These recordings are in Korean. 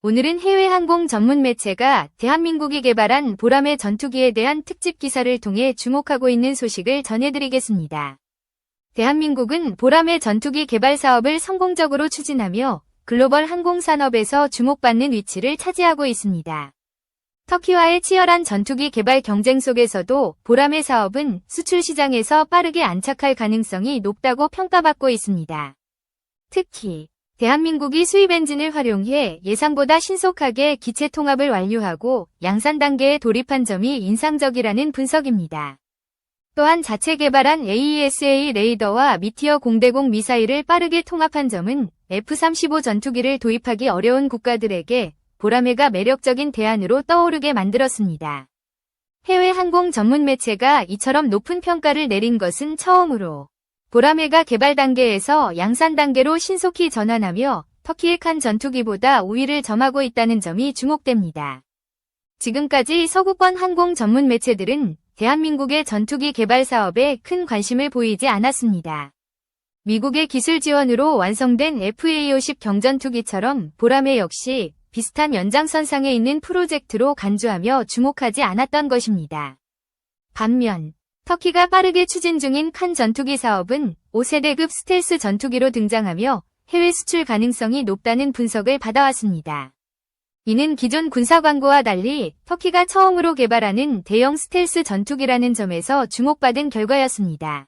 오늘은 해외 항공 전문 매체가 대한민국이 개발한 보라매 전투기에 대한 특집 기사를 통해 주목하고 있는 소식을 전해드리겠습니다. 대한민국은 보라매 전투기 개발 사업을 성공적으로 추진하며 글로벌 항공산업에서 주목받는 위치를 차지하고 있습니다. 터키와의 치열한 전투기 개발 경쟁 속에서도 보라매 사업은 수출 시장에서 빠르게 안착할 가능성이 높다고 평가받고 있습니다. 특히 대한민국이 수입 엔진을 활용해 예상보다 신속하게 기체 통합을 완료하고 양산 단계에 돌입한 점이 인상적이라는 분석입니다. 또한 자체 개발한 AESA 레이더와 미티어 공대공 미사일을 빠르게 통합한 점은 F-35 전투기를 도입하기 어려운 국가들에게 보라매가 매력적인 대안으로 떠오르게 만들었습니다. 해외 항공 전문 매체가 이처럼 높은 평가를 내린 것은 처음으로 보라매가 개발 단계에서 양산 단계로 신속히 전환하며 터키의 칸 전투기보다 우위를 점하고 있다는 점이 주목됩니다. 지금까지 서구권 항공 전문 매체들은 대한민국의 전투기 개발 사업에 큰 관심을 보이지 않았습니다. 미국의 기술 지원으로 완성된 FA-50 경전투기처럼 보라매 역시 비슷한 연장선상에 있는 프로젝트로 간주하며 주목하지 않았던 것입니다. 반면 터키가 빠르게 추진 중인 칸 전투기 사업은 5세대급 스텔스 전투기로 등장하며 해외 수출 가능성이 높다는 분석을 받아왔습니다. 이는 기존 군사 광고와 달리 터키가 처음으로 개발하는 대형 스텔스 전투기라는 점에서 주목받은 결과였습니다.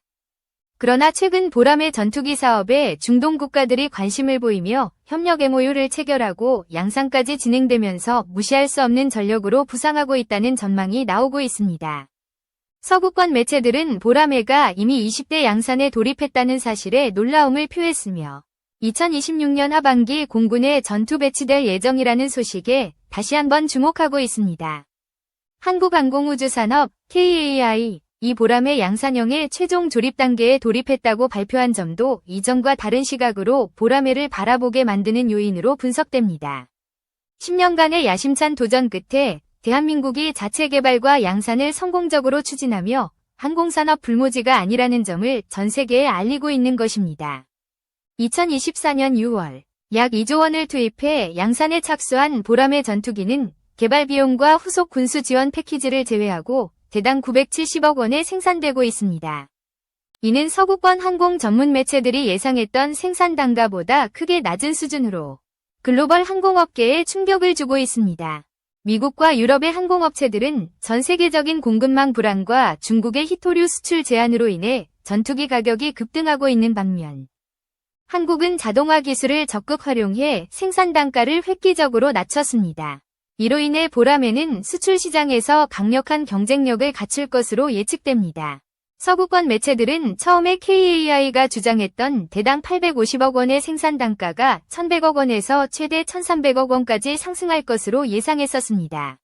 그러나 최근 보라매 전투기 사업에 중동 국가들이 관심을 보이며 협력 MOU를 체결하고 양산까지 진행되면서 무시할 수 없는 전력으로 부상하고 있다는 전망이 나오고 있습니다. 서구권 매체들은 보라매가 이미 20대 양산에 돌입했다는 사실에 놀라움을 표했으며 2026년 하반기 공군에 전투 배치될 예정이라는 소식에 다시 한번 주목하고 있습니다. 한국항공우주산업 KAI 이 보라매 양산형의 최종 조립 단계에 돌입했다고 발표한 점도 이전과 다른 시각으로 보라매를 바라보게 만드는 요인으로 분석됩니다. 10년간의 야심찬 도전 끝에 대한민국이 자체 개발과 양산을 성공적으로 추진하며 항공산업 불모지가 아니라는 점을 전 세계에 알리고 있는 것입니다. 2024년 6월 약 2조 원을 투입해 양산에 착수한 보라매 전투기는 개발 비용과 후속 군수 지원 패키지를 제외하고 대당 970억 원에 생산되고 있습니다. 이는 서구권 항공 전문 매체들이 예상했던 생산 단가보다 크게 낮은 수준으로 글로벌 항공업계에 충격을 주고 있습니다. 미국과 유럽의 항공업체들은 전 세계적인 공급망 불안과 중국의 히토류 수출 제한으로 인해 전투기 가격이 급등하고 있는 반면 한국은 자동화 기술을 적극 활용해 생산 단가를 획기적으로 낮췄습니다. 이로 인해 보라매는 수출 시장에서 강력한 경쟁력을 갖출 것으로 예측됩니다. 서구권 매체들은 처음에 KAI가 주장했던 대당 850억 원의 생산 단가가 1,100억 원에서 최대 1,300억 원까지 상승할 것으로 예상했었습니다.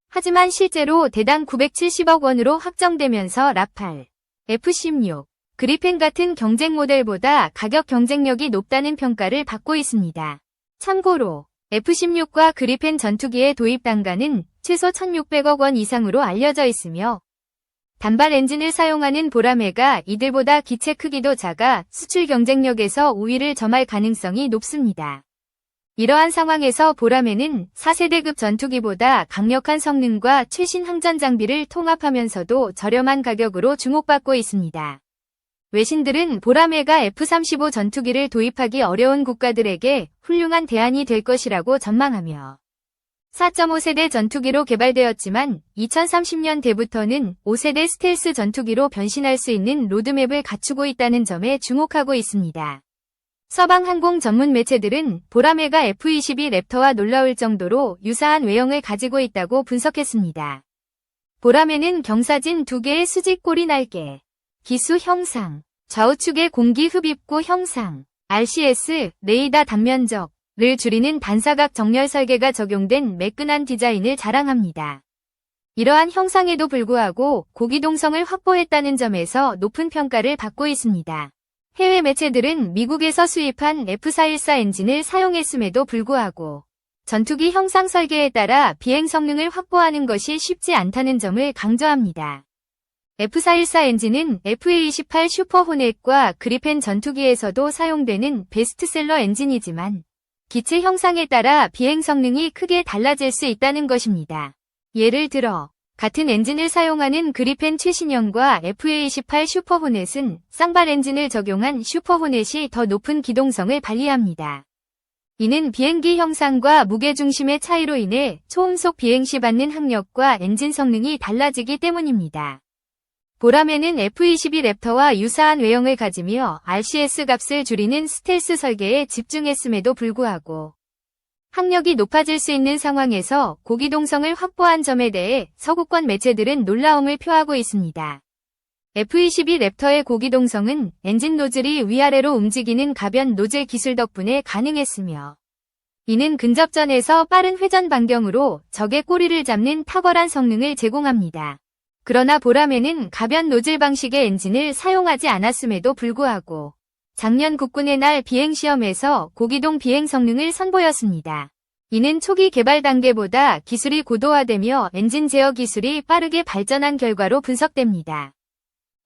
하지만 실제로 대당 970억 원으로 확정되면서 라팔, F-16, 그리펜 같은 경쟁 모델보다 가격 경쟁력이 높다는 평가를 받고 있습니다. 참고로 F-16과 그리펜 전투기의 도입 단가는 최소 1,600억 원 이상으로 알려져 있으며 단발 엔진을 사용하는 보라매가 이들보다 기체 크기도 작아 수출 경쟁력에서 우위를 점할 가능성이 높습니다. 이러한 상황에서 보라매는 4세대급 전투기보다 강력한 성능과 최신 항전 장비를 통합하면서도 저렴한 가격으로 주목받고 있습니다. 외신들은 보라매가 F-35 전투기를 도입하기 어려운 국가들에게 훌륭한 대안이 될 것이라고 전망하며 4.5세대 전투기로 개발되었지만 2030년대부터는 5세대 스텔스 전투기로 변신할 수 있는 로드맵을 갖추고 있다는 점에 주목하고 있습니다. 서방 항공 전문 매체들은 보라매가 F-22 랩터와 놀라울 정도로 유사한 외형을 가지고 있다고 분석했습니다. 보라매는 경사진 2개의 수직 꼬리 날개, 기수 형상, 좌우측의 공기 흡입구 형상, RCS, 레이더 단면적, 를 줄이는 반사각 정렬 설계가 적용된 매끈한 디자인을 자랑합니다. 이러한 형상에도 불구하고 고기동성을 확보했다는 점에서 높은 평가를 받고 있습니다. 해외 매체들은 미국에서 수입한 F-414 엔진을 사용했음에도 불구하고 전투기 형상 설계에 따라 비행 성능을 확보하는 것이 쉽지 않다는 점을 강조합니다. F-414 엔진은 FA-28 슈퍼 호넷과 그리펜 전투기에서도 사용되는 베스트셀러 엔진이지만 기체 형상에 따라 비행 성능이 크게 달라질 수 있다는 것입니다. 예를 들어 같은 엔진을 사용하는 그리펜 최신형과 FA-28 슈퍼호넷은 쌍발 엔진을 적용한 슈퍼호넷이 더 높은 기동성을 발휘합니다. 이는 비행기 형상과 무게중심의 차이로 인해 초음속 비행 시 받는 항력과 엔진 성능이 달라지기 때문입니다. 보라매는 F-22 랩터와 유사한 외형을 가지며 RCS 값을 줄이는 스텔스 설계에 집중했음에도 불구하고 항력이 높아질 수 있는 상황에서 고기동성을 확보한 점에 대해 서구권 매체들은 놀라움을 표하고 있습니다. F-22 랩터의 고기동성은 엔진 노즐이 위아래로 움직이는 가변 노즐 기술 덕분에 가능했으며 이는 근접전에서 빠른 회전 반경으로 적의 꼬리를 잡는 탁월한 성능을 제공합니다. 그러나 보라매는 가변 노즐 방식의 엔진을 사용하지 않았음에도 불구하고 작년 국군의 날 비행시험에서 고기동 비행 성능을 선보였습니다. 이는 초기 개발 단계보다 기술이 고도화되며 엔진 제어 기술이 빠르게 발전한 결과로 분석됩니다.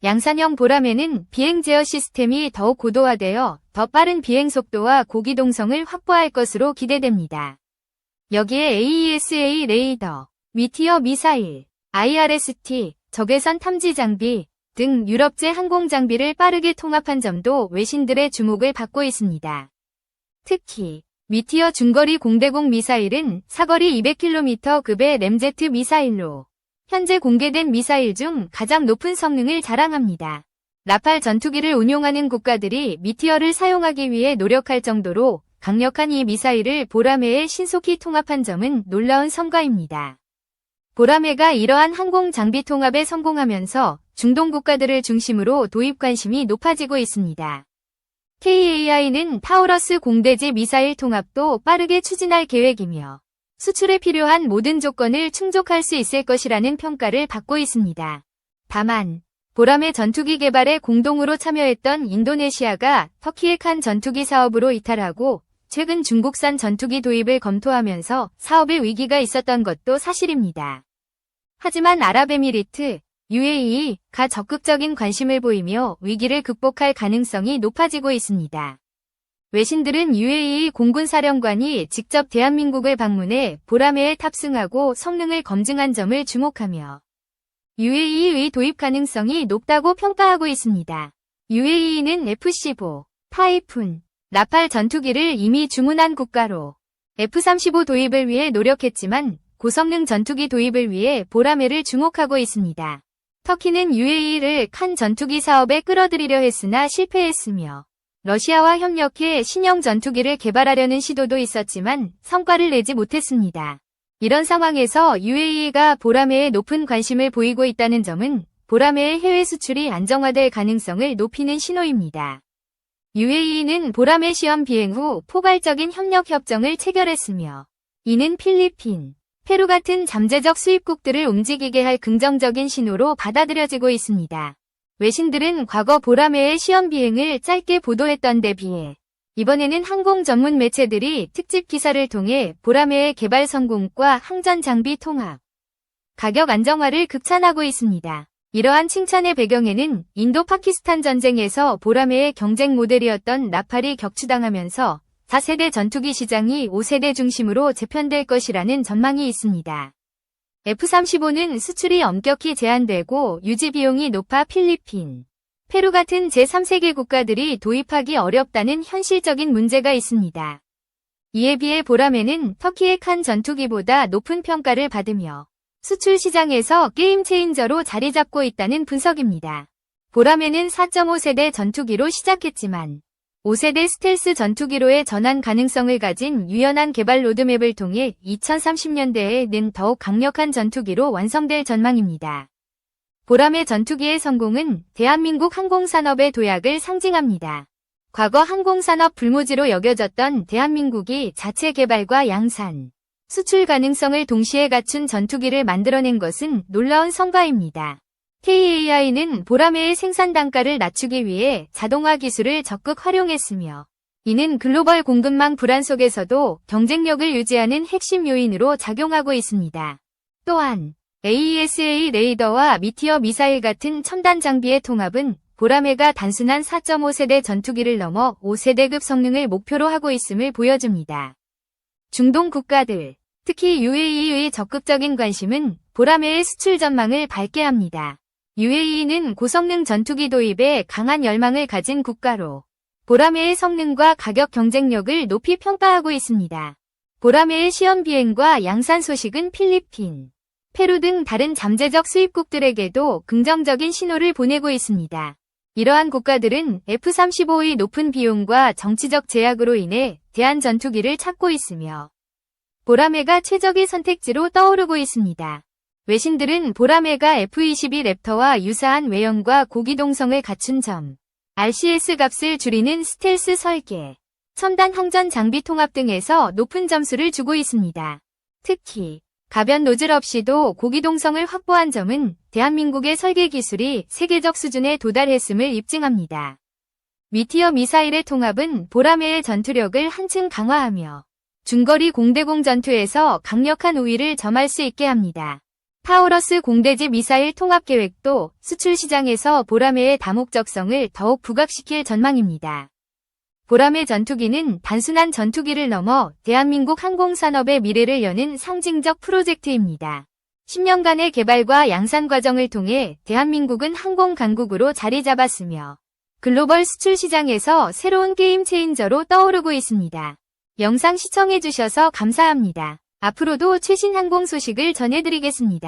양산형 보라매는 비행 제어 시스템이 더욱 고도화되어 더 빠른 비행 속도와 고기동성을 확보할 것으로 기대됩니다. 여기에 AESA 레이더, 미티어 미사일, IRST, 적외선 탐지 장비 등 유럽제 항공 장비를 빠르게 통합한 점도 외신들의 주목을 받고 있습니다. 특히 미티어 중거리 공대공 미사일은 사거리 200km급의 램제트 미사일로 현재 공개된 미사일 중 가장 높은 성능을 자랑합니다. 라팔 전투기를 운용하는 국가들이 미티어를 사용하기 위해 노력할 정도로 강력한 이 미사일을 보라매에 신속히 통합한 점은 놀라운 성과입니다. 보라매가 이러한 항공 장비 통합에 성공하면서 중동 국가들을 중심으로 도입 관심이 높아지고 있습니다. KAI는 타우러스 공대지 미사일 통합도 빠르게 추진할 계획이며 수출에 필요한 모든 조건을 충족할 수 있을 것이라는 평가를 받고 있습니다. 다만 보라매 전투기 개발에 공동으로 참여했던 인도네시아가 터키의 칸 전투기 사업으로 이탈하고 최근 중국산 전투기 도입을 검토하면서 사업에 위기가 있었던 것도 사실입니다. 하지만 아랍에미리트, UAE가 적극적인 관심을 보이며 위기를 극복할 가능성이 높아지고 있습니다. 외신들은 UAE 공군사령관이 직접 대한민국을 방문해 보라매에 탑승하고 성능을 검증한 점을 주목하며 UAE의 도입 가능성이 높다고 평가하고 있습니다. UAE는 F-15, 타이푼, 라팔 전투기를 이미 주문한 국가로 F-35 도입을 위해 노력했지만 고성능 전투기 도입을 위해 보라매를 주목하고 있습니다. 터키는 UAE를 칸 전투기 사업에 끌어들이려 했으나 실패했으며 러시아와 협력해 신형 전투기를 개발하려는 시도도 있었지만 성과를 내지 못했습니다. 이런 상황에서 UAE가 보라매에 높은 관심을 보이고 있다는 점은 보라매의 해외 수출이 안정화될 가능성을 높이는 신호입니다. UAE는 보라매 시험 비행 후 포괄적인 협력 협정을 체결했으며 이는 필리핀, 페루 같은 잠재적 수입국들을 움직이게 할 긍정적인 신호로 받아들여지고 있습니다. 외신들은 과거 보라매의 시험 비행을 짧게 보도했던 데 비해 이번에는 항공 전문 매체들이 특집 기사를 통해 보라매의 개발 성공과 항전 장비 통합, 가격 안정화를 극찬하고 있습니다. 이러한 칭찬의 배경에는 인도 파키스탄 전쟁에서 보라매의 경쟁 모델이었던 라팔이 격추당하면서 4세대 전투기 시장이 5세대 중심으로 재편될 것이라는 전망이 있습니다. F-35는 수출이 엄격히 제한되고 유지 비용이 높아 필리핀, 페루 같은 제3세계 국가들이 도입하기 어렵다는 현실적인 문제가 있습니다. 이에 비해 보라매는 터키의 칸 전투기보다 높은 평가를 받으며 수출 시장에서 게임 체인저로 자리 잡고 있다는 분석입니다. 보라매는 4.5세대 전투기로 시작했지만 5세대 스텔스 전투기로의 전환 가능성을 가진 유연한 개발 로드맵을 통해 2030년대에는 더욱 강력한 전투기로 완성될 전망입니다. 보라매 전투기의 성공은 대한민국 항공산업의 도약을 상징합니다. 과거 항공산업 불모지로 여겨졌던 대한민국이 자체 개발과 양산, 수출 가능성을 동시에 갖춘 전투기를 만들어낸 것은 놀라운 성과입니다. KAI는 보라매의 생산 단가를 낮추기 위해 자동화 기술을 적극 활용했으며 이는 글로벌 공급망 불안 속에서도 경쟁력을 유지하는 핵심 요인으로 작용하고 있습니다. 또한 AESA 레이더와 미티어 미사일 같은 첨단 장비의 통합은 보라매가 단순한 4.5세대 전투기를 넘어 5세대급 성능을 목표로 하고 있음을 보여줍니다. 중동 국가들, 특히 UAE의 적극적인 관심은 보라매의 수출 전망을 밝게 합니다. UAE는 고성능 전투기 도입에 강한 열망을 가진 국가로 보라매의 성능과 가격 경쟁력을 높이 평가하고 있습니다. 보라매의 시험 비행과 양산 소식은 필리핀, 페루 등 다른 잠재적 수입국들에게도 긍정적인 신호를 보내고 있습니다. 이러한 국가들은 F-35의 높은 비용과 정치적 제약으로 인해 대한 전투기를 찾고 있으며 보라매가 최적의 선택지로 떠오르고 있습니다. 외신들은 보라매가 F-22 랩터와 유사한 외형과 고기동성을 갖춘 점, RCS 값을 줄이는 스텔스 설계, 첨단 항전 장비 통합 등에서 높은 점수를 주고 있습니다. 특히 가변 노즐 없이도 고기동성을 확보한 점은 대한민국의 설계 기술이 세계적 수준에 도달했음을 입증합니다. 미티어 미사일의 통합은 보라매의 전투력을 한층 강화하며 중거리 공대공 전투에서 강력한 우위를 점할 수 있게 합니다. 타우러스 공대지 미사일 통합 계획도 수출 시장에서 보라매의 다목적성을 더욱 부각시킬 전망입니다. 보라매 전투기는 단순한 전투기를 넘어 대한민국 항공산업의 미래를 여는 상징적 프로젝트입니다. 10년간의 개발과 양산 과정을 통해 대한민국은 항공 강국으로 자리 잡았으며 글로벌 수출 시장에서 새로운 게임 체인저로 떠오르고 있습니다. 영상 시청해주셔서 감사합니다. 앞으로도 최신 항공 소식을 전해드리겠습니다.